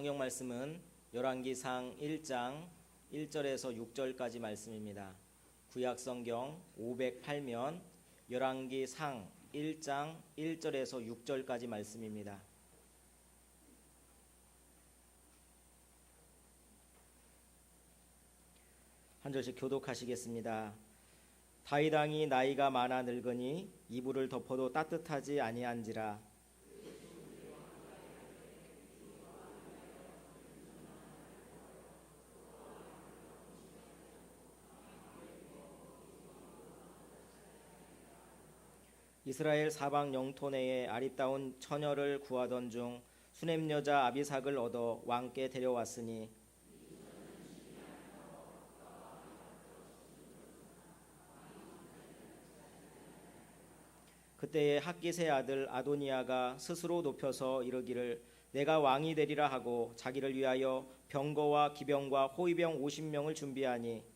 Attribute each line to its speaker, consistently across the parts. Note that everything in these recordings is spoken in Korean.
Speaker 1: 성경 말씀은 열왕기상 1장 1절에서 6절까지 말씀입니다. 구약 성경 508면 열왕기상 1장 1절에서 6절까지 말씀입니다. 한 절씩 교독하시겠습니다. 다윗 왕이 나이가 많아 늙으니 이불을 덮어도 따뜻하지 아니한지라. 이스라엘 사방 영토 내에 아리따운 처녀를 구하던 중 수넴 여자 아비삭을 얻어 왕께 데려왔으니 그때에 핫깃의 아들 아도니아가 스스로 높여서 이르기를 내가 왕이 되리라 하고 자기를 위하여 병거와 기병과 호위병 50명을 준비하니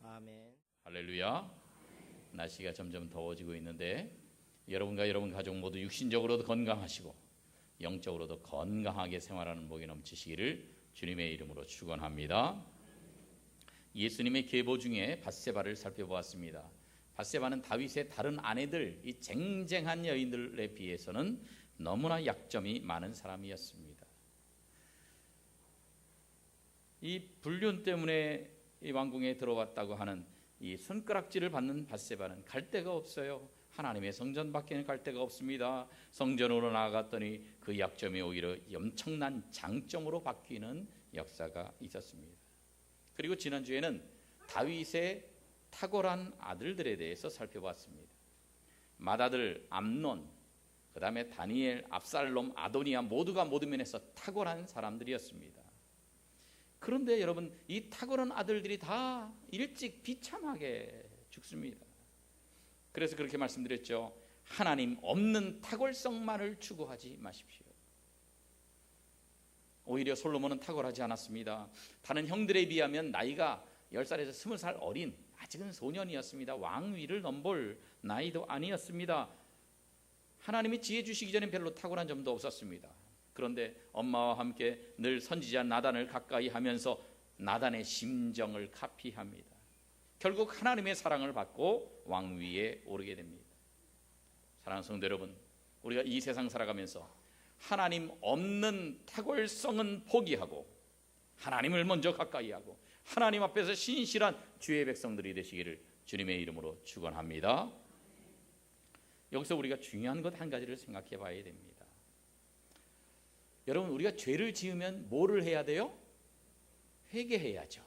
Speaker 1: 아멘.
Speaker 2: 할렐루야. 날씨가 점점 더워지고 있는데 여러분과 여러분 가족 모두 육신적으로도 건강하시고 영적으로도 건강하게 생활하는 복이 넘치시기를 주님의 이름으로 축원합니다. 예수님의 계보 중에 밧세바를 살펴보았습니다. 밧세바는 다윗의 다른 아내들, 이 쟁쟁한 여인들에 비해서는 너무나 약점이 많은 사람이었습니다. 이 불륜 때문에 이 왕궁에 들어왔다고 하는 이 손가락질을 받는 밧세바는 갈 데가 없어요. 하나님의 성전밖에는 갈 데가 없습니다. 성전으로 나아갔더니 그 약점이 오히려 엄청난 장점으로 바뀌는 역사가 있었습니다. 그리고 지난주에는 다윗의 탁월한 아들들에 대해서 살펴봤습니다. 맏아들 암논, 그 다음에 다니엘, 압살롬, 아도니아 모두가 모든 면에서 탁월한 사람들이었습니다. 그런데 여러분, 이 탁월한 아들들이 다 일찍 비참하게 죽습니다. 그래서 그렇게 말씀드렸죠. 하나님 없는 탁월성만을 추구하지 마십시오. 오히려 솔로몬은 탁월하지 않았습니다. 다른 형들에 비하면 나이가 10살에서 20살 어린 아직은 소년이었습니다. 왕위를 넘볼 나이도 아니었습니다. 하나님이 지혜 주시기 전에 별로 탁월한 점도 없었습니다. 그런데 엄마와 함께 늘 선지자 나단을 가까이 하면서 나단의 심정을 카피합니다. 결국 하나님의 사랑을 받고 왕위에 오르게 됩니다. 사랑하는 성도 여러분, 우리가 이 세상 살아가면서 하나님 없는 탁월성은 포기하고 하나님을 먼저 가까이 하고 하나님 앞에서 신실한 주의 백성들이 되시기를 주님의 이름으로 축원합니다. 여기서 우리가 중요한 것 한 가지를 생각해 봐야 됩니다. 여러분, 우리가 죄를 지으면 뭐를 해야 돼요? 회개해야죠.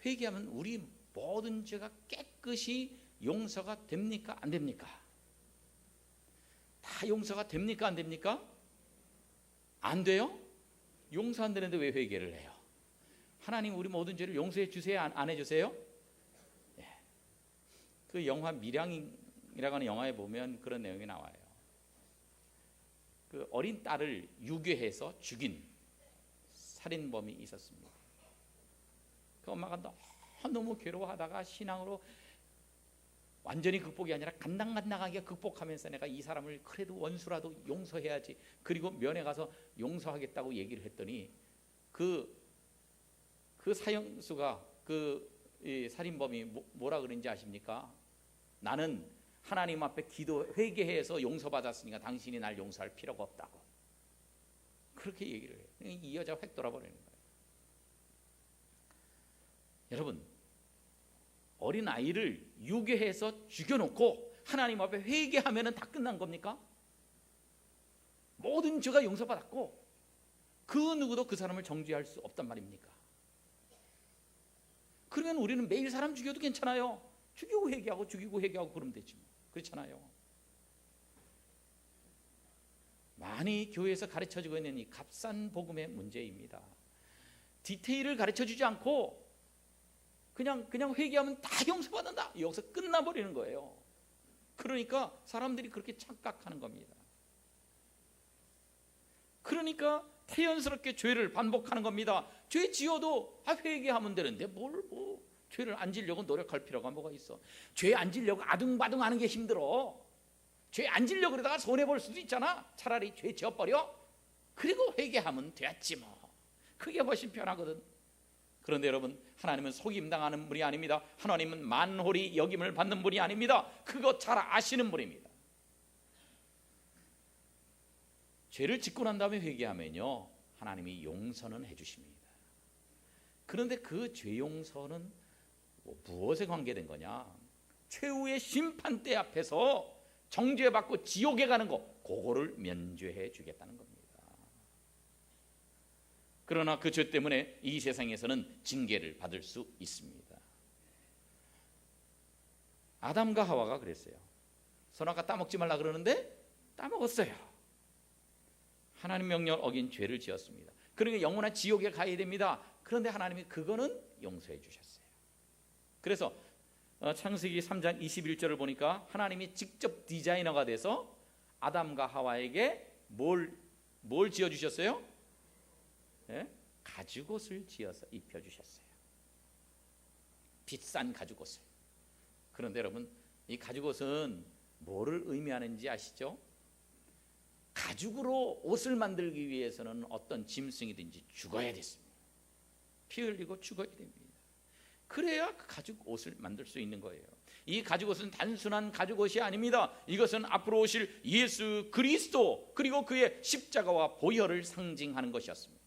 Speaker 2: 회개하면 우리 모든 죄가 깨끗이 용서가 됩니까? 안 됩니까? 다 용서가 됩니까? 안 됩니까? 안 돼요? 용서 안 되는데 왜 회개를 해요? 하나님 우리 모든 죄를 용서해 주세요? 안 해주세요? 네. 그 영화 밀양이라고 하는 영화에 보면 그런 내용이 나와요. 그 어린 딸을 유괴해서 죽인 살인범이 있었습니다. 그 엄마가 너무 괴로워하다가 신앙으로 완전히 극복이 아니라 간당간당하게 극복하면서 내가 이 사람을 그래도 원수라도 용서해야지, 그리고 면회 가서 용서하겠다고 얘기를 했더니 그 사형수가 이 살인범이 뭐라 그랬는지 아십니까? 나는 하나님 앞에 기도 회개해서 용서받았으니까 당신이 날 용서할 필요가 없다고 그렇게 얘기를 해요. 이 여자가 획 돌아버리는 거예요. 여러분, 어린 아이를 유괴해서 죽여놓고 하나님 앞에 회개하면 다 끝난 겁니까? 모든 죄가 용서받았고 그 누구도 그 사람을 정죄할 수 없단 말입니까? 그러면 우리는 매일 사람 죽여도 괜찮아요. 죽이고 회개하고 죽이고 회개하고 그러면 되지 뭐. 그렇잖아요. 많이 교회에서 가르쳐지고 있는 이 값싼 복음의 문제입니다. 디테일을 가르쳐주지 않고 그냥 회개하면 다 용서받는다, 여기서 끝나버리는 거예요. 그러니까 사람들이 그렇게 착각하는 겁니다. 그러니까 태연스럽게 죄를 반복하는 겁니다. 죄 지어도 회개하면 되는데 뭘 죄를 안 지려고 노력할 필요가 뭐가 있어. 죄 안 지려고 아둥바둥 하는 게 힘들어. 죄 안 지려고 그러다가 손해볼 수도 있잖아. 차라리 죄 지어버려. 그리고 회개하면 됐지 뭐. 그게 훨씬 편하거든. 그런데 여러분, 하나님은 속임당하는 분이 아닙니다. 하나님은 만홀히 여김을 받는 분이 아닙니다. 그거 잘 아시는 분입니다. 죄를 짓고 난 다음에 회개하면요, 하나님이 용서는 해주십니다. 그런데 그 죄 용서는 무엇에 관계된 거냐? 최후의 심판대 앞에서 정죄받고 지옥에 가는 거, 그거를 면죄해 주겠다는 겁니다. 그러나 그 죄 때문에 이 세상에서는 징계를 받을 수 있습니다. 아담과 하와가 그랬어요. 선악과 따먹지 말라 그러는데 따먹었어요. 하나님 명령을 어긴 죄를 지었습니다. 그러니까 영원한 지옥에 가야 됩니다. 그런데 하나님이 그거는 용서해 주셨어요. 그래서 창세기 3장 21절을 보니까 하나님이 직접 디자이너가 돼서 아담과 하와에게 뭘 지어주셨어요? 네? 가죽옷을 지어서 입혀주셨어요. 비싼 가죽옷을. 그런데 여러분, 이 가죽옷은 뭐를 의미하는지 아시죠? 가죽으로 옷을 만들기 위해서는 어떤 짐승이든지 죽어야 됐습니다. 피 흘리고 죽어야 됩니다. 그래야 그 가죽 옷을 만들 수 있는 거예요. 이 가죽 옷은 단순한 가죽 옷이 아닙니다. 이것은 앞으로 오실 예수 그리스도, 그리고 그의 십자가와 보혈을 상징하는 것이었습니다.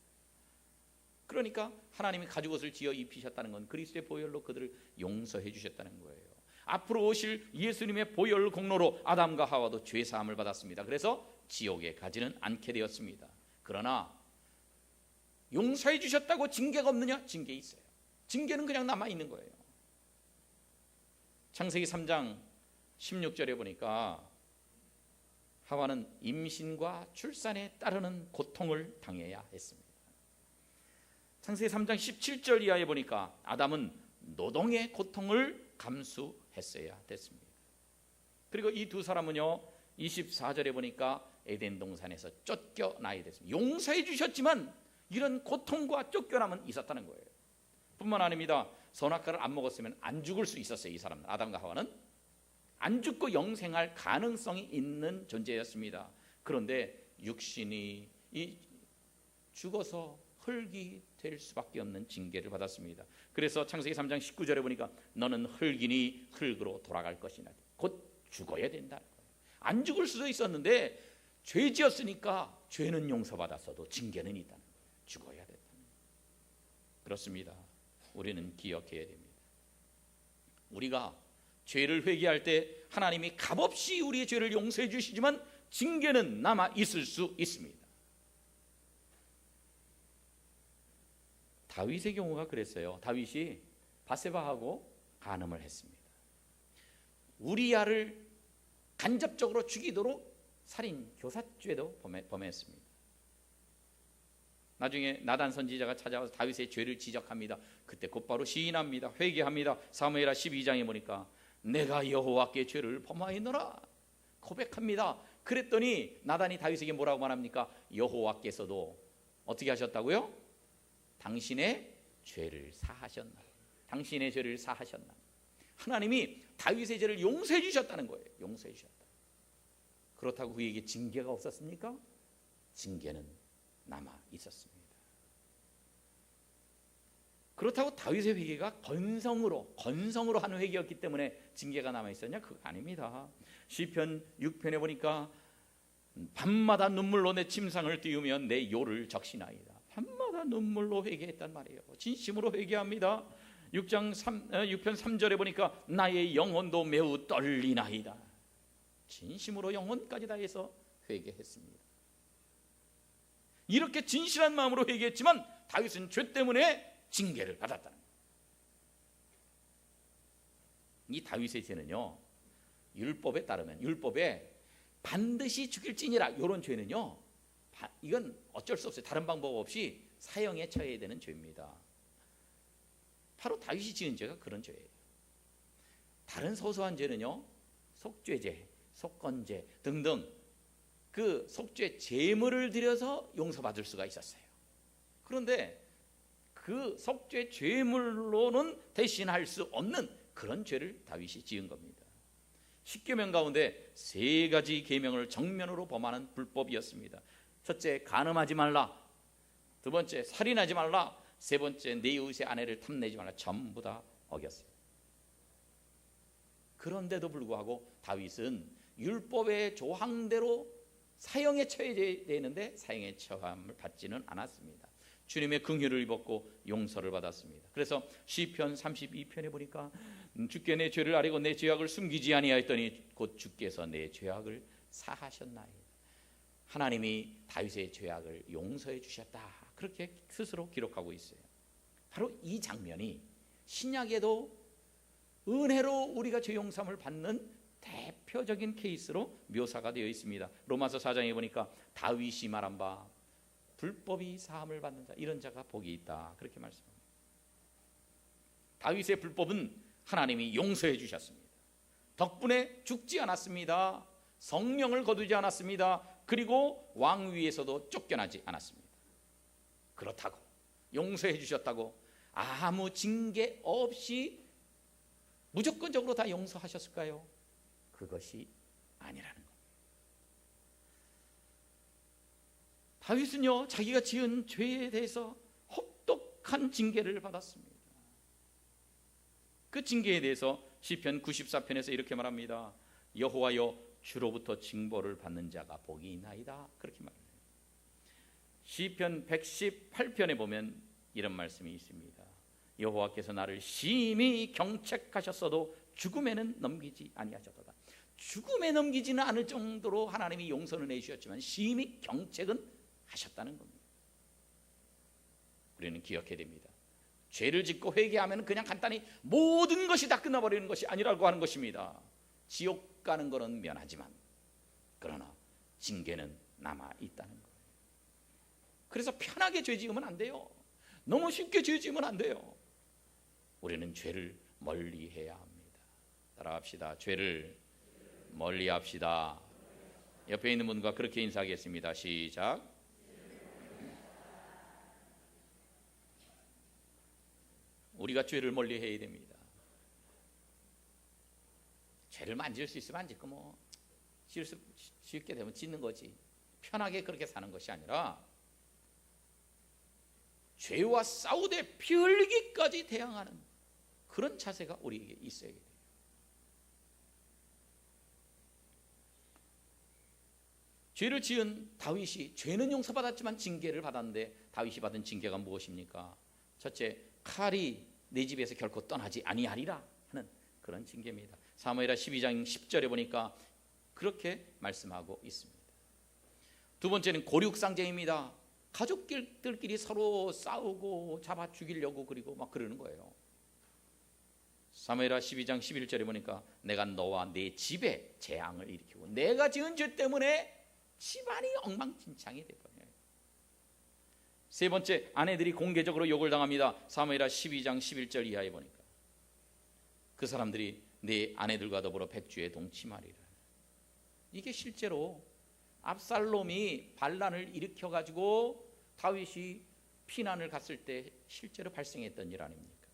Speaker 2: 그러니까 하나님이 가죽 옷을 지어 입히셨다는 건 그리스도의 보혈로 그들을 용서해 주셨다는 거예요. 앞으로 오실 예수님의 보혈 공로로 아담과 하와도 죄 사함을 받았습니다. 그래서 지옥에 가지는 않게 되었습니다. 그러나 용서해 주셨다고 징계가 없느냐? 징계 있어요. 징계는 그냥 남아 있는 거예요. 창세기 3장 16절에 보니까 하와는 임신과 출산에 따르는 고통을 당해야 했습니다. 창세기 3장 17절 이하에 보니까 아담은 노동의 고통을 감수했어야 됐습니다. 그리고 이 두 사람은요, 24절에 보니까 에덴 동산에서 쫓겨나야 됐습니다. 용서해 주셨지만 이런 고통과 쫓겨남은 있었다는 거예요. 뿐만 아닙니다. 선악과를 안 먹었으면 안 죽을 수 있었어요. 이 사람들, 아담과 하와는 안 죽고 영생할 가능성이 있는 존재였습니다. 그런데 육신이 죽어서 흙이 될 수밖에 없는 징계를 받았습니다. 그래서 창세기 3장 19절에 보니까 너는 흙이니 흙으로 돌아갈 것이나, 곧 죽어야 된다는 거예요. 안 죽을 수도 있었는데 죄 지었으니까 죄는 용서받았어도 징계는 있다는 거예요. 죽어야 된다는 거예요. 그렇습니다. 우리는 기억해야 됩니다. 우리가 죄를 회개할 때 하나님이 값없이 우리의 죄를 용서해 주시지만 징계는 남아 있을 수 있습니다. 다윗의 경우가 그랬어요. 다윗이 바세바하고 간음을 했습니다. 우리야를 간접적으로 죽이도록 살인 교사죄도 범했습니다. 나중에 나단 선지자가 찾아와서 다윗의 죄를 지적합니다. 그때 곧바로 시인합니다. 회개합니다. 사무엘하 12장에 보니까 내가 여호와께 죄를 범하였노라 고백합니다. 그랬더니 나단이 다윗에게 뭐라고 말합니까? 여호와께서도 어떻게 하셨다고요? 당신의 죄를 사하셨나? 당신의 죄를 사하셨나? 하나님이 다윗의 죄를 용서해 주셨다는 거예요. 용서해 주셨다. 그렇다고 그에게 징계가 없었습니까? 징계는 남아 있었습니다. 그렇다고 다윗의 회개가 건성으로 하는 회개였기 때문에 징계가 남아 있었냐? 그거 아닙니다. 시편 6편에 보니까 밤마다 눈물로 내 침상을 띄우며 내 요를 적시나이다. 밤마다 눈물로 회개했단 말이에요. 진심으로 회개합니다. 6편 3절에 보니까 나의 영혼도 매우 떨리나이다. 진심으로 영혼까지 다해서 회개했습니다. 이렇게 진실한 마음으로 회개했지만 다윗은 죄 때문에 징계를 받았다는 거예요. 이 다윗의 죄는요, 율법에 따르면, 율법에 반드시 죽일지니라, 이런 죄는요, 이건 어쩔 수 없어요. 다른 방법 없이 사형에 처해야 되는 죄입니다. 바로 다윗이 지은 죄가 그런 죄예요. 다른 소소한 죄는요, 속죄죄, 속건죄 등등 그 속죄 제물을 드려서 용서받을 수가 있었어요. 그런데 그 속죄 제물로는 대신할 수 없는 그런 죄를 다윗이 지은 겁니다. 10계명 가운데 3가지 계명을 정면으로 범하는 불법이었습니다. 첫째, 간음하지 말라. 두 번째, 살인하지 말라. 세 번째, 내 이웃의 아내를 탐내지 말라. 전부 다 어겼어요. 그런데도 불구하고 다윗은 율법의 조항대로 사형에 처해야 되는데 사형에 처함을 받지는 않았습니다. 주님의 긍휼을 입었고 용서를 받았습니다. 그래서 시편 32편에 보니까 주께 내 죄를 아뢰고 내 죄악을 숨기지 아니하였더니 곧 주께서 내 죄악을 사하셨나이다. 하나님이 다윗의 죄악을 용서해 주셨다. 그렇게 스스로 기록하고 있어요. 바로 이 장면이 신약에도 은혜로 우리가 죄 용서함을 받는 대표적인 케이스로 묘사가 되어 있습니다. 로마서 4장에 보니까 다윗이 말한 바 불법이 사함을 받는 자, 이런 자가 복이 있다. 그렇게 말씀합니다. 다윗의 불법은 하나님이 용서해 주셨습니다. 덕분에 죽지 않았습니다. 성령을 거두지 않았습니다. 그리고 왕위에서도 쫓겨나지 않았습니다. 그렇다고 용서해 주셨다고 아무 징계 없이 무조건적으로 다 용서하셨을까요? 그것이 아니라는 겁니다. 다윗은요, 자기가 지은 죄에 대해서 혹독한 징계를 받았습니다. 그 징계에 대해서 시편 94편에서 이렇게 말합니다. 여호와여, 주로부터 징벌을 받는 자가 복이 있나이다. 그렇게 말합니다. 시편 118편에 보면 이런 말씀이 있습니다. 여호와께서 나를 심히 경책하셨어도 죽음에는 넘기지 아니하셨도다. 죽음에 넘기지는 않을 정도로 하나님이 용서는 해주셨지만 심히 경책은 하셨다는 겁니다. 우리는 기억해야 됩니다. 죄를 짓고 회개하면 그냥 간단히 모든 것이 다 끝나버리는 것이 아니라고 하는 것입니다. 지옥 가는 것은 면하지만 그러나 징계는 남아있다는 거예요. 그래서 편하게 죄 지으면 안 돼요. 너무 쉽게 죄 지으면 안 돼요. 우리는 죄를 멀리해야 합니다. 따라합시다. 죄를 멀리합시다. 옆에 있는 분과 그렇게 인사하겠습니다. 시작. 우리가 죄를 멀리해야 됩니다. 죄를 만질 수 있으면 만질고 뭐 쉽게 되면 짓는 거지. 편하게 그렇게 사는 것이 아니라 죄와 싸우되 피 흘리기까지 대항하는 그런 자세가 우리에게 있어야 돼요. 죄를 지은 다윗이 죄는 용서받았지만 징계를 받았는데 다윗이 받은 징계가 무엇입니까? 첫째, 칼이 내 집에서 결코 떠나지 아니하리라 하는 그런 징계입니다. 사무엘하 12장 10절에 보니까 그렇게 말씀하고 있습니다. 두 번째는 고륙상제입니다. 가족들끼리 서로 싸우고 잡아 죽이려고 그리고 막 그러는 거예요. 사무엘하 12장 11절에 보니까 내가 너와 내 집에 재앙을 일으키고 내가 지은 죄 때문에 집안이 엉망진창이 되버려요. 세 번째, 아내들이 공개적으로 욕을 당합니다. 사무엘하 12장 11절 이하에 보니까 그 사람들이 내 아내들과 더불어 백주에 동침하리라. 이게 실제로 압살롬이 반란을 일으켜가지고 다윗이 피난을 갔을 때 실제로 발생했던 일 아닙니까?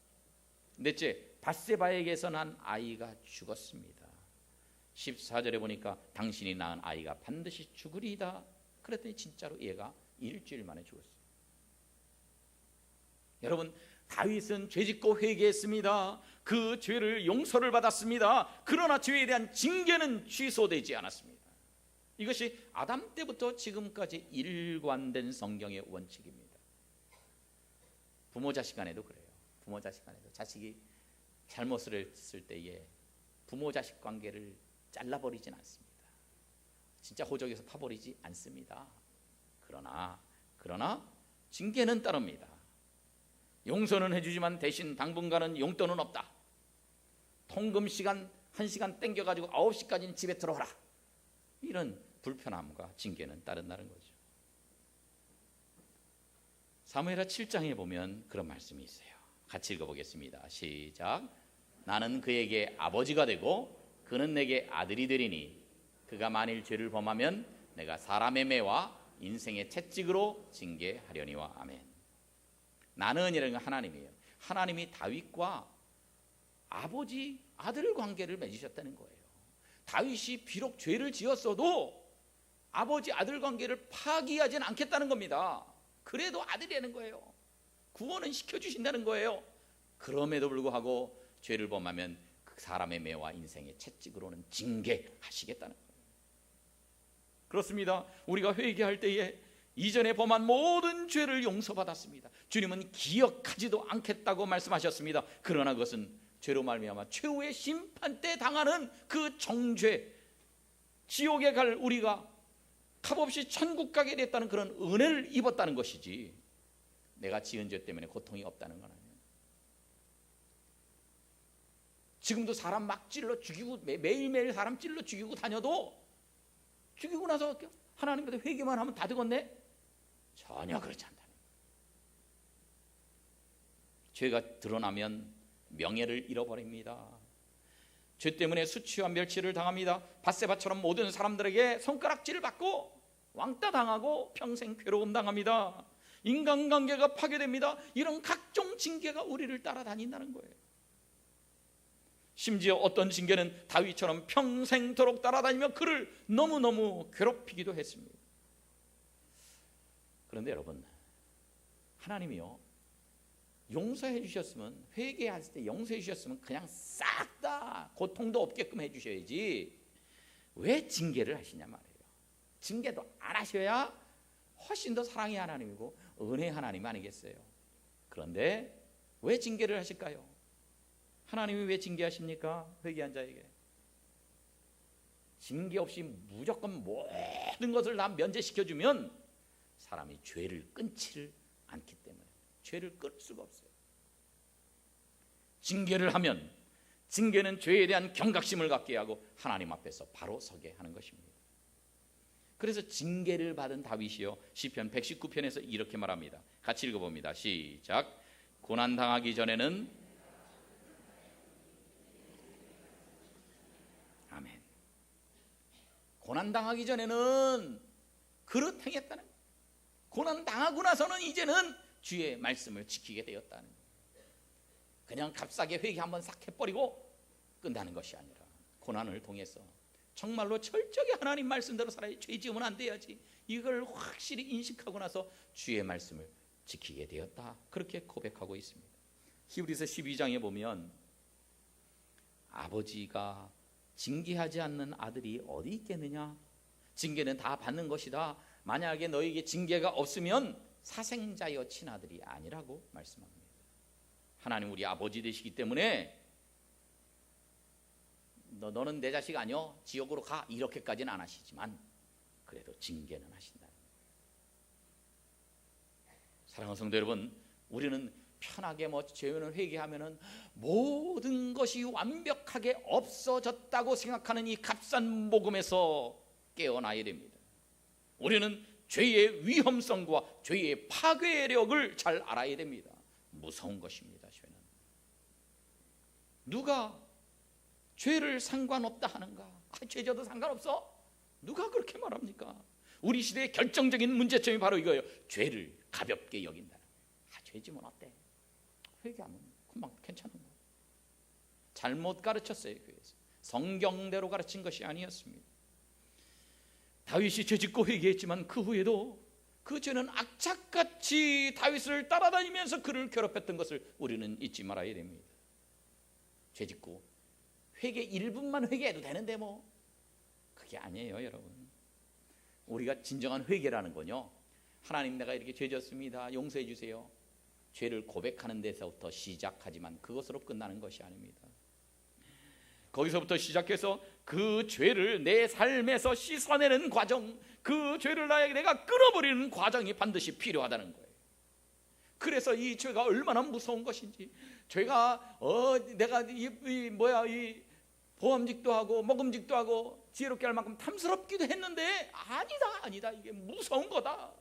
Speaker 2: 넷째, 밧세바에게서 난 아이가 죽었습니다. 14절에 보니까 당신이 낳은 아이가 반드시 죽으리이다. 그랬더니 진짜로 얘가 일주일 만에 죽었어요. 여러분, 다윗은 죄짓고 회개했습니다. 그 죄를 용서를 받았습니다. 그러나 죄에 대한 징계는 취소되지 않았습니다. 이것이 아담 때부터 지금까지 일관된 성경의 원칙입니다. 부모 자식 간에도 그래요. 부모 자식 간에도 자식이 잘못을 했을 때에 부모 자식 관계를 잘라버리진 않습니다. 진짜 호적에서 파버리지 않습니다. 그러나 징계는 따릅니다. 용서는 해주지만 대신 당분간은 용돈은 없다. 통금 시간 1시간 땡겨가지고 9시까지는 집에 들어오라. 이런 불편함과 징계는 따른다는 거죠. 사무엘하 7장에 보면 그런 말씀이 있어요. 같이 읽어보겠습니다. 시작. 나는 그에게 아버지가 되고 그는 내게 아들이 되리니 그가 만일 죄를 범하면 내가 사람의 매와 인생의 채찍으로 징계하려니와. 아멘. 나는 이라는 건 하나님이에요. 하나님이 다윗과 아버지 아들 관계를 맺으셨다는 거예요. 다윗이 비록 죄를 지었어도 아버지 아들 관계를 파기하지는 않겠다는 겁니다. 그래도 아들이라는 거예요. 구원은 시켜주신다는 거예요. 그럼에도 불구하고 죄를 범하면 그 사람의 매와 인생의 채찍으로는 징계하시겠다는 거예요. 그렇습니다. 우리가 회개할 때에 이전에 범한 모든 죄를 용서받았습니다. 주님은 기억하지도 않겠다고 말씀하셨습니다. 그러나 그것은 죄로 말미암아 최후의 심판 때 당하는 그 정죄, 지옥에 갈 우리가 값없이 천국 가게 됐다는 그런 은혜를 입었다는 것이지, 내가 지은 죄 때문에 고통이 없다는 건 아니에요. 지금도 사람 막 찔러 죽이고 매일매일 사람 찔러 죽이고 다녀도 죽이고 나서 하나님께 회개만 하면 다 되겠네? 전혀 그렇지 않다. 죄가 드러나면 명예를 잃어버립니다. 죄 때문에 수치와 멸치를 당합니다. 밧세바처럼 모든 사람들에게 손가락질을 받고 왕따 당하고 평생 괴로움 당합니다. 인간관계가 파괴됩니다. 이런 각종 징계가 우리를 따라다닌다는 거예요. 심지어 어떤 징계는 다윗처럼 평생토록 따라다니며 그를 너무너무 괴롭히기도 했습니다. 그런데 여러분, 하나님이요, 용서해 주셨으면, 회개했을 때 용서해 주셨으면 그냥 싹 다 고통도 없게끔 해 주셔야지 왜 징계를 하시냐 말이에요. 징계도 안 하셔야 훨씬 더 사랑의 하나님이고 은혜의 하나님 아니겠어요? 그런데 왜 징계를 하실까요? 하나님이 왜 징계하십니까? 회개한 자에게 징계 없이 무조건 모든 것을 다 면제시켜주면 사람이 죄를 끊지를 않기 때문에 죄를 끊을 수가 없어요. 징계를 하면 징계는 죄에 대한 경각심을 갖게 하고 하나님 앞에서 바로 서게 하는 것입니다. 그래서 징계를 받은 다윗이요, 시편 119편에서 이렇게 말합니다. 같이 읽어봅니다. 시작. 고난당하기 전에는, 아멘, 고난당하기 전에는 그릇 행했다는 거예요. 고난당하고 나서는 이제는 주의 말씀을 지키게 되었다는 거예요. 그냥 값싸게 회개 한번 싹 해버리고 끝나는 것이 아니라 고난을 통해서 정말로 철저하게 하나님 말씀대로 살아야, 죄 지으면 안 돼야지, 이걸 확실히 인식하고 나서 주의 말씀을 지키게 되었다, 그렇게 고백하고 있습니다. 히브리서 12장에 보면 아버지가 징계하지 않는 아들이 어디 있겠느냐, 징계는 다 받는 것이다, 만약에 너에게 징계가 없으면 사생자여 친아들이 아니라고 말씀합니다. 하나님 우리 아버지 되시기 때문에 너는 내 자식 아니여, 지옥으로 가, 이렇게까지는 안 하시지만 그래도 징계는 하신다. 사랑하는 성도 여러분, 우리는 편하게 죄는 회개하면은 모든 것이 완벽하게 없어졌다고 생각하는 이 값싼 복음에서 깨어나야 됩니다. 우리는 죄의 위험성과 죄의 파괴력을 잘 알아야 됩니다. 무서운 것입니다. 죄는 누가 죄를 상관없다 하는가? 죄 져도 상관없어? 누가 그렇게 말합니까? 우리 시대의 결정적인 문제점이 바로 이거예요. 죄를 가볍게 여긴다. 죄 지면 어때? 회개하면 금방 괜찮은 거. 잘못 가르쳤어요. 교회에서 성경대로 가르친 것이 아니었습니다. 다윗이 죄짓고 회개했지만 그 후에도 그 죄는 악착같이 다윗을 따라다니면서 그를 괴롭혔던 것을 우리는 잊지 말아야 됩니다. 죄짓고 회개 1분만 회개해도 되는데 뭐, 그게 아니에요. 여러분, 우리가 진정한 회개라는 건요, 하나님 내가 이렇게 죄졌습니다, 용서해 주세요, 죄를 고백하는 데서부터 시작하지만 그것으로 끝나는 것이 아닙니다. 거기서부터 시작해서 그 죄를 내 삶에서 씻어내는 과정, 그 죄를 내가 끊어버리는 과정이 반드시 필요하다는 거예요. 그래서 이 죄가 얼마나 무서운 것인지, 죄가 내가 이 보험직도 하고 먹음직도 하고 지혜롭게 할 만큼 탐스럽기도 했는데 아니다, 이게 무서운 거다,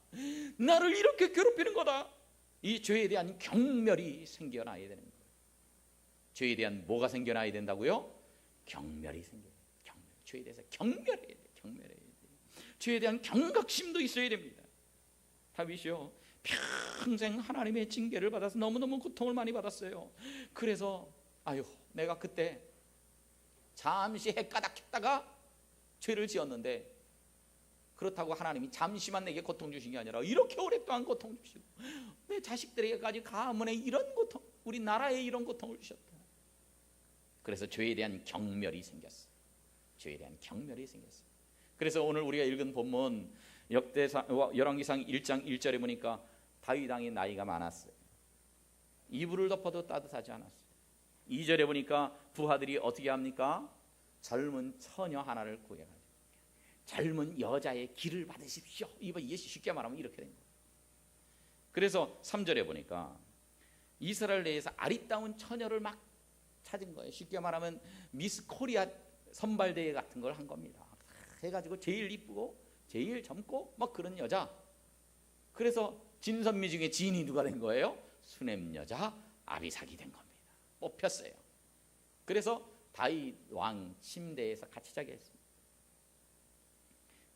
Speaker 2: 나를 이렇게 괴롭히는 거다. 이 죄에 대한 경멸이 생겨나야 되는 거예요. 죄에 대한 뭐가 생겨나야 된다고요? 경멸이 생겨요. 죄에 대해서 경멸해야 돼. 죄에 대한 경각심도 있어야 됩니다. 다윗이요, 평생 하나님의 징계를 받아서 너무너무 고통을 많이 받았어요. 그래서 아유, 내가 그때 잠시 헷가닥했다가 죄를 지었는데, 그렇다고 하나님이 잠시만 내게 고통 주신 게 아니라 이렇게 오랫동안 고통 주시고 내 자식들에게까지 가문에 이런 고통, 우리 나라에 이런 고통을 주셨다. 그래서 죄에 대한 경멸이 생겼어요. 죄에 대한 경멸이 생겼어요. 그래서 오늘 우리가 읽은 본문 열왕기상 1장 1절에 보니까 다윗 왕이 나이가 많았어요. 이불을 덮어도 따뜻하지 않았어요. 2절에 보니까 부하들이 어떻게 합니까? 젊은 처녀 하나를 구해가지고 젊은 여자의 길을 받으십시오. 이게 쉽게 말하면 이렇게 된 거예요. 그래서 3절에 보니까 이스라엘 내에서 아리따운 처녀를 막 찾은 거예요. 쉽게 말하면 미스 코리아 선발대회 같은 걸 한 겁니다. 해가지고 제일 이쁘고 제일 젊고 막 그런 여자. 그래서 진선미 중에 지인이 누가 된 거예요? 수넴 여자 아비삭이 된 겁니다. 뽑혔어요. 그래서 다윗 왕 침대에서 같이 자게 했습니다.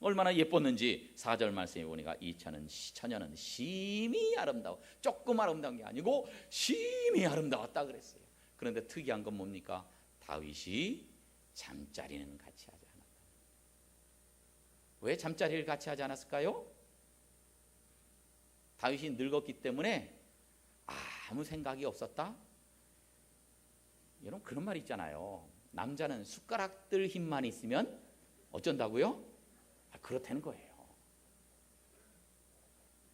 Speaker 2: 얼마나 예뻤는지 4절 말씀에 보니까 이 처녀는 심히 아름다워. 조금 아름다운 게 아니고 심히 아름다웠다 그랬어요. 그런데 특이한 건 뭡니까? 다윗이 잠자리는 같이 하지 않았다. 왜 잠자리를 같이 하지 않았을까요? 다윗이 늙었기 때문에 아무 생각이 없었다? 여러분, 그런 말 있잖아요. 남자는 숟가락들 힘만 있으면 어쩐다고요? 그렇다는 거예요.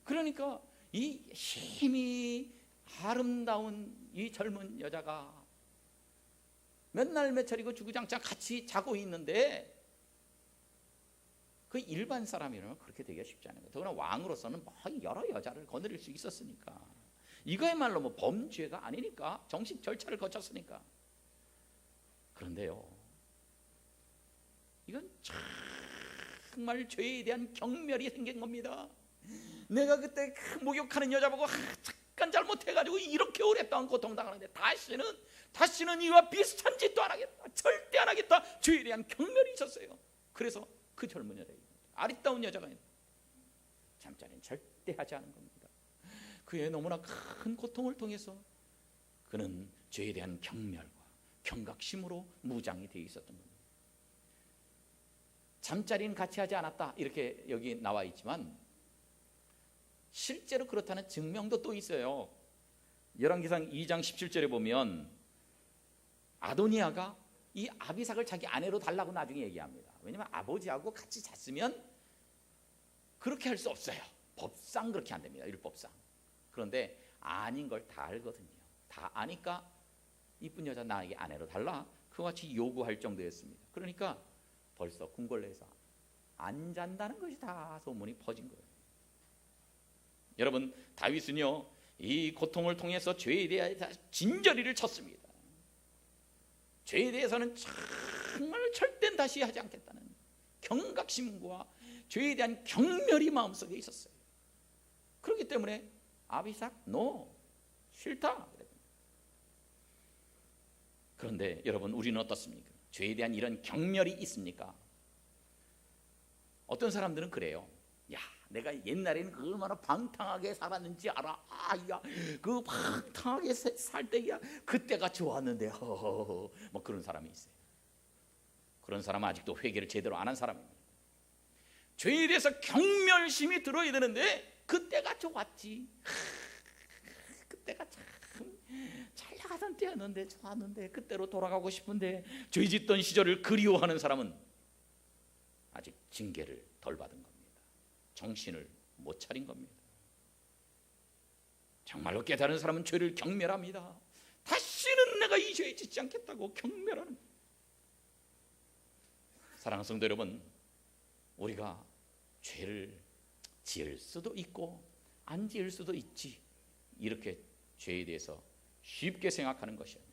Speaker 2: 그러니까 이 힘이 아름다운 이 젊은 여자가 몇 날 며칠이고 주구장창 같이 자고 있는데, 그 일반 사람이라면 그렇게 되기가 쉽지 않은 거예요. 더구나 왕으로서는 뭐 여러 여자를 거느릴 수 있었으니까, 이거야말로 뭐 범죄가 아니니까, 정식 절차를 거쳤으니까. 그런데요, 이건 정말 죄에 대한 경멸이 생긴 겁니다. 내가 그때 목욕하는 여자 보고 잠깐 잘못해가지고 이렇게 오랫동안 고통당하는데 다시는 이와 비슷한 짓도 안 하겠다, 절대 안 하겠다. 죄에 대한 경멸이 있었어요. 그래서 그 젊은 여자, 아리따운 여자가 잠자리는 절대 하지 않은 겁니다. 그의 너무나 큰 고통을 통해서 그는 죄에 대한 경멸과 경각심으로 무장이 되어 있었던 겁니다. 잠자리는 같이 하지 않았다 이렇게 여기 나와 있지만 실제로 그렇다는 증명도 또 있어요. 열왕기상 2장 17절에 보면 아도니아가 이 아비삭을 자기 아내로 달라고 나중에 얘기합니다. 왜냐하면 아버지하고 같이 잤으면 그렇게 할 수 없어요. 법상 그렇게 안 됩니다. 율법상. 그런데 아닌 걸 다 알거든요. 다 아니까 이쁜 여자 나에게 아내로 달라, 그와 같이 요구할 정도였습니다. 그러니까 벌써 궁궐내에서 안 잔다는 것이 다 소문이 퍼진 거예요. 여러분, 다윗은요 이 고통을 통해서 죄에 대해서 진저리를 쳤습니다. 죄에 대해서는 정말 절대 다시 하지 않겠다는 경각심과 죄에 대한 경멸이 마음속에 있었어요. 그렇기 때문에 아비삭 싫다. 그런데 여러분, 우리는 어떻습니까? 죄에 대한 이런 경멸이 있습니까? 어떤 사람들은 그래요. 야, 내가 옛날에는 얼마나 방탕하게 살았는지 알아. 그 방탕하게 살 때야 그때가 좋았는데. 뭐 그런 사람이 있어요. 그런 사람은 아직도 회개를 제대로 안 한 사람입니다. 죄에 대해서 경멸심이 들어야 되는데 그때가 좋았지. 그때가 참 잘 나가던 때였는데, 좋았는데, 그때로 돌아가고 싶은데, 죄 짓던 시절을 그리워하는 사람은 아직 징계를 덜 받은 겁니다. 정신을 못 차린 겁니다. 정말로 깨달은 사람은 죄를 경멸합니다. 다시는 내가 이 죄에 짓지 않겠다고 경멸하는 거예요. 사랑하는 성도 여러분, 우리가 죄를 지을 수도 있고 안 지을 수도 있지, 이렇게 죄에 대해서 쉽게 생각하는 것이 아니라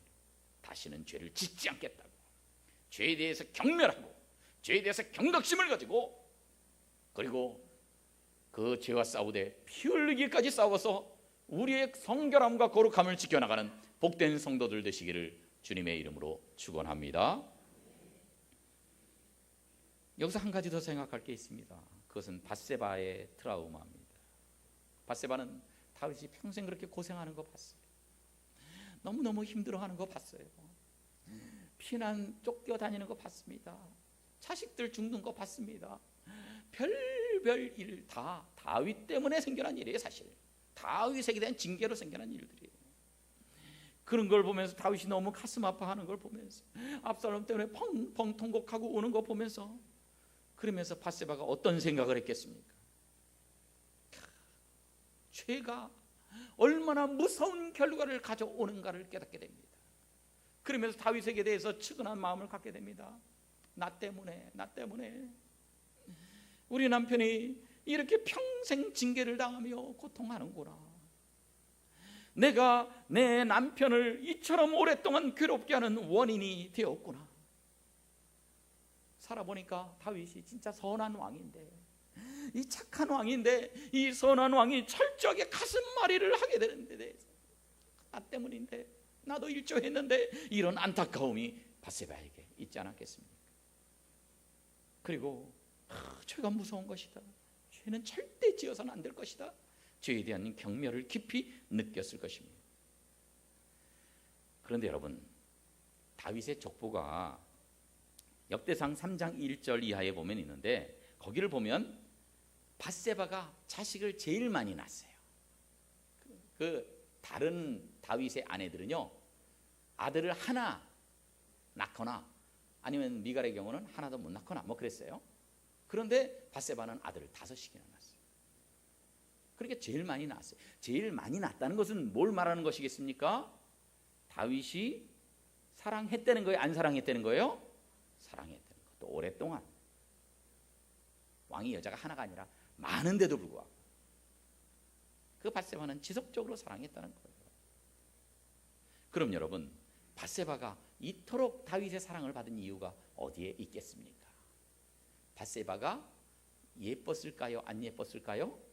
Speaker 2: 다시는 죄를 짓지 않겠다고, 죄에 대해서 경멸하고 죄에 대해서 경각심을 가지고, 그리고 그 죄와 싸우되 피 흘리기까지 싸워서 우리의 성결함과 거룩함을 지켜나가는 복된 성도들 되시기를 주님의 이름으로 축원합니다. 여기서 한 가지 더 생각할 게 있습니다. 그것은 밧세바의 트라우마입니다. 밧세바는 다윗이 평생 그렇게 고생하는 거 봤어요. 너무너무 힘들어하는 거 봤어요. 피난 쫓겨다니는 거 봤습니다. 자식들 죽는 거 봤습니다. 별별 일 다 다윗 때문에 생겨난 일이에요. 사실 다윗에게 대한 징계로 생겨난 일들이에요. 그런 걸 보면서 다윗이 너무 가슴 아파하는 걸 보면서 압살롬 때문에 펑펑 통곡하고 오는 거 보면서, 그러면서 밧세바가 어떤 생각을 했겠습니까? 죄가 얼마나 무서운 결과를 가져오는가를 깨닫게 됩니다. 그러면서 다윗에게 대해서 측은한 마음을 갖게 됩니다. 나 때문에 우리 남편이 이렇게 평생 징계를 당하며 고통하는구나. 내가 내 남편을 이처럼 오랫동안 괴롭게 하는 원인이 되었구나. 살아보니까 다윗이 진짜 선한 왕인데, 이 착한 왕인데, 이 선한 왕이 철저하게 가슴앓이를 하게 되는데 나 때문인데, 나도 일조했는데, 이런 안타까움이 밧세바에게 있지 않았겠습니까? 그리고 죄가 무서운 것이다. 죄는 절대 지어서는 안 될 것이다. 죄에 대한 경멸을 깊이 느꼈을 것입니다. 그런데 여러분, 다윗의 족보가 역대상 3장 1절 이하에 보면 있는데, 거기를 보면 밧세바가 자식을 제일 많이 낳았어요. 그 다른 다윗의 아내들은요, 아들을 하나 낳거나 아니면 미갈의 경우는 하나도 못 낳거나 뭐 그랬어요. 그런데 밧세바는 아들을 5씩이나 낳았어요. 그러니까 제일 많이 낳았어요. 제일 많이 낳았다는 것은 뭘 말하는 것이겠습니까? 다윗이 사랑했다는 거예요? 안 사랑했다는 거예요? 사랑했다는 거. 또 오랫동안 왕이 여자가 하나가 아니라 많은데도 불구하고 그 밧세바는 지속적으로 사랑했다는 거예요. 그럼 여러분, 밧세바가 이토록 다윗의 사랑을 받은 이유가 어디에 있겠습니까? 밧세바가 예뻤을까요? 안 예뻤을까요?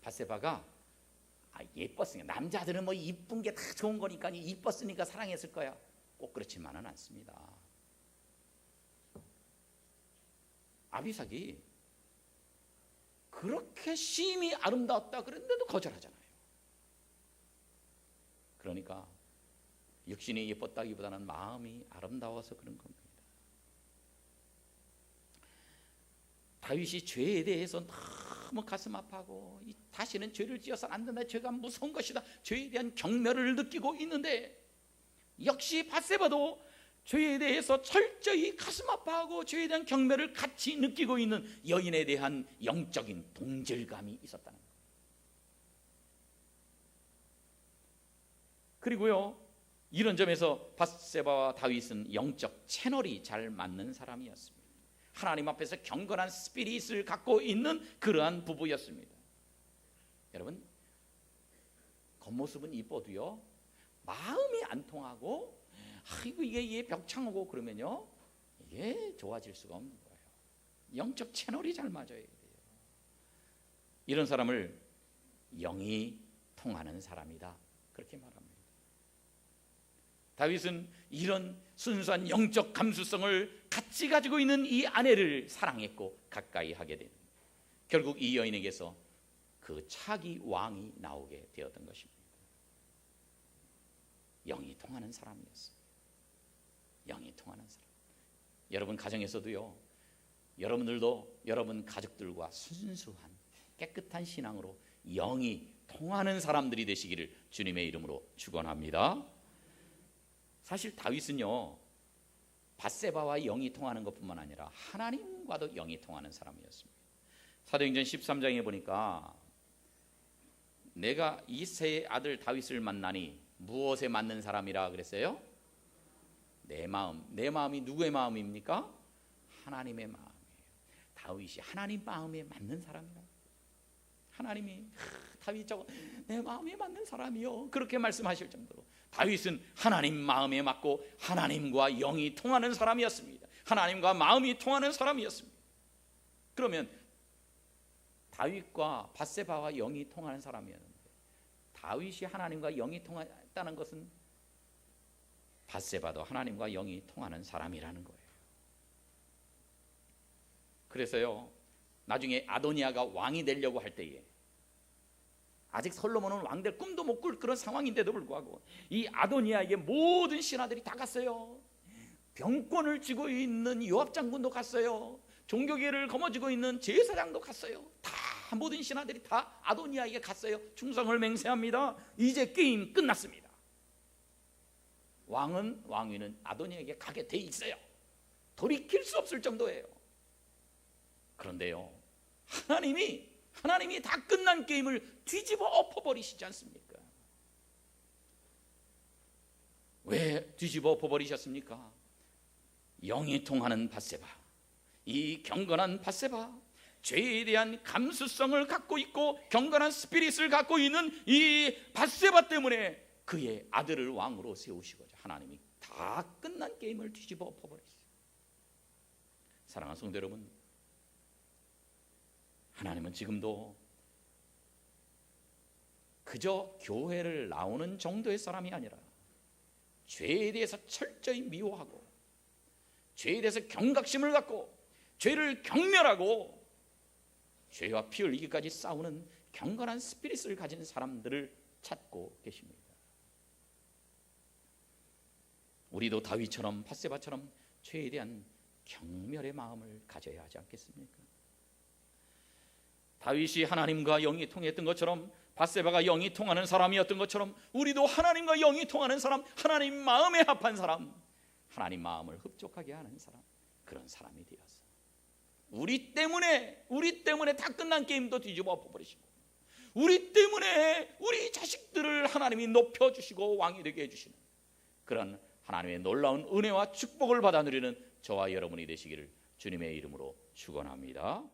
Speaker 2: 밧세바가 예뻤으니까, 남자들은 뭐 이쁜 게 다 좋은 거니까 이뻤으니까 사랑했을 거야. 꼭 그렇지만은 않습니다. 아비삭이 그렇게 심히 아름다웠다 그랬는데도 거절하잖아요. 그러니까 육신이 예뻤다기보다는 마음이 아름다워서 그런 겁니다. 다윗이 죄에 대해서 너무 가슴 아파하고 다시는 죄를 지어서는 안 된다, 죄가 무서운 것이다, 죄에 대한 경멸을 느끼고 있는데, 역시 밧세바도 죄에 대해서 철저히 가슴 아파하고 죄에 대한 경멸을 같이 느끼고 있는 여인에 대한 영적인 동질감이 있었다는 거예요. 그리고요, 이런 점에서 밧세바와 다윗은 영적 채널이 잘 맞는 사람이었습니다. 하나님 앞에서 경건한 스피릿을 갖고 있는 그러한 부부였습니다. 여러분, 겉모습은 이뻐도요, 마음이 안 통하고, 아이고 이게 벽창하고 그러면요, 이게 좋아질 수가 없는 거예요. 영적 채널이 잘 맞아야 돼요. 이런 사람을 영이 통하는 사람이다, 그렇게 말합니다. 다윗은 이런 순수한 영적 감수성을 같이 가지고 있는 이 아내를 사랑했고 가까이 하게 됩니다. 결국 이 여인에게서 그 차기 왕이 나오게 되었던 것입니다. 영이 통하는 사람이었어요. 영이 통하는 사람. 여러분 가정에서도요, 여러분들도 여러분 가족들과 순수한 깨끗한 신앙으로 영이 통하는 사람들이 되시기를 주님의 이름으로 축원합니다. 사실 다윗은요, 밧세바와 영이 통하는 것뿐만 아니라 하나님과도 영이 통하는 사람이었습니다. 사도행전 13장에 보니까 내가 이새의 아들 다윗을 만나니 무엇에 맞는 사람이라 그랬어요? 내 마음. 내 마음이 누구의 마음입니까? 하나님의 마음이에요. 다윗이 하나님 마음에 맞는 사람이라. 하나님이 다윗 저거 내 마음에 맞는 사람이요, 그렇게 말씀하실 정도로 다윗은 하나님 마음에 맞고 하나님과 영이 통하는 사람이었습니다. 하나님과 마음이 통하는 사람이었습니다. 그러면 다윗과 밧세바와 영이 통하는 사람이었는데, 다윗이 하나님과 영이 통했다는 것은 밧세바도 하나님과 영이 통하는 사람이라는 거예요. 그래서요, 나중에 아도니아가 왕이 되려고 할 때에, 아직 솔로몬은 왕 될 꿈도 못 꿀 그런 상황인데도 불구하고 이 아도니아에게 모든 신하들이 다 갔어요. 병권을 쥐고 있는 요압 장군도 갔어요. 종교계를 거머쥐고 있는 제사장도 갔어요. 다 모든 신하들이 다 아도니아에게 갔어요. 충성을 맹세합니다. 이제 게임 끝났습니다. 왕위는 아도니아에게 가게 돼 있어요. 돌이킬 수 없을 정도예요. 그런데요, 하나님이 다 끝난 게임을 뒤집어 엎어버리시지 않습니까? 왜 뒤집어 엎어버리셨습니까? 영이 통하는 밧세바, 이 경건한 밧세바, 죄에 대한 감수성을 갖고 있고 경건한 스피릿을 갖고 있는 이 밧세바 때문에 그의 아들을 왕으로 세우시고자 하나님이 다 끝난 게임을 뒤집어 엎어버렸어요. 사랑하는 성도 여러분, 하나님은 지금도 그저 교회를 나오는 정도의 사람이 아니라 죄에 대해서 철저히 미워하고 죄에 대해서 경각심을 갖고 죄를 경멸하고 죄와 피 흘리기까지 싸우는 경건한 스피릿을 가진 사람들을 찾고 계십니다. 우리도 다윗처럼 밧세바처럼 죄에 대한 경멸의 마음을 가져야 하지 않겠습니까? 다윗이 하나님과 영이 통했던 것처럼, 밧세바가 영이 통하는 사람이었던 것처럼, 우리도 하나님과 영이 통하는 사람, 하나님 마음에 합한 사람, 하나님 마음을 흡족하게 하는 사람, 그런 사람이 되었어. 우리 때문에 다 끝난 게임도 뒤집어 엎어버리시고, 우리 때문에 우리 자식들을 하나님이 높여주시고 왕이 되게 해주시는 그런 하나님의 놀라운 은혜와 축복을 받아 누리는 저와 여러분이 되시기를 주님의 이름으로 축원합니다.